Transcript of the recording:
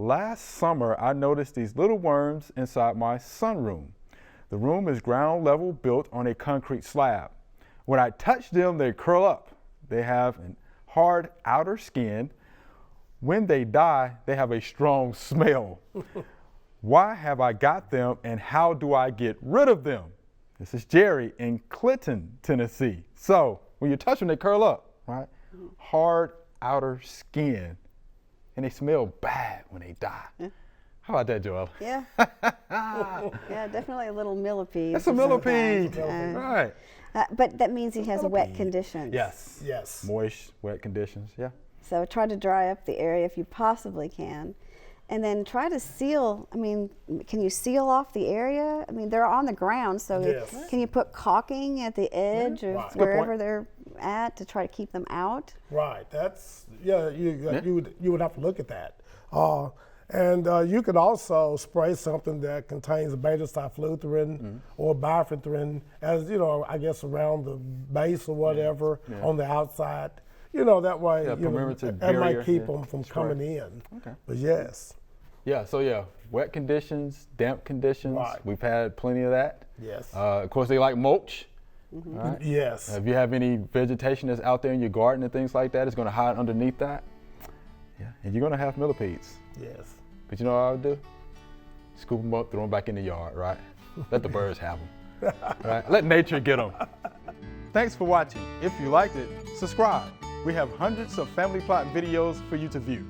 last summer I noticed these little worms inside my sunroom. The room is ground level, built on a concrete slab. When I touch them, they curl up. They have a hard outer skin. When they die, they have a strong smell. Why have I got them, and how do I get rid of them? This is Jerry in Clinton, Tennessee. So when you touch them, they curl up, right? Hard outer skin, and they smell bad when they die. Yeah. How about that, Joel? Yeah. Yeah, definitely a little millipede. That's a millipede, right? But that means he has wet conditions. Yes. Yes. Moist, wet conditions, yeah. So try to dry up the area if you possibly can. And then try to seal, I mean, can you seal off the area? I mean, they're on the ground, so Yes. can you put caulking at the edge of Right. wherever they're at to try to keep them out? Right. That's you would have to look at that. And you could also spray something that contains beta-cyfluthrin or bifenthrin, as I guess around the base or whatever on the outside. That way that might keep them from coming in. Okay. But yes. Yeah, so yeah, wet conditions, damp conditions. Right. We've had plenty of that. Yes. Of course, they like mulch. Right? Yes. If you have any vegetation that's out there in your garden and things like that, it's going to hide underneath that. Yeah, and you're going to have millipedes. Yes. But you know what I would do? Scoop them up, throw them back in the yard, right? Let the birds have them. Right? Let nature get them. Thanks for watching. If you liked it, subscribe. We have hundreds of family plot videos for you to view.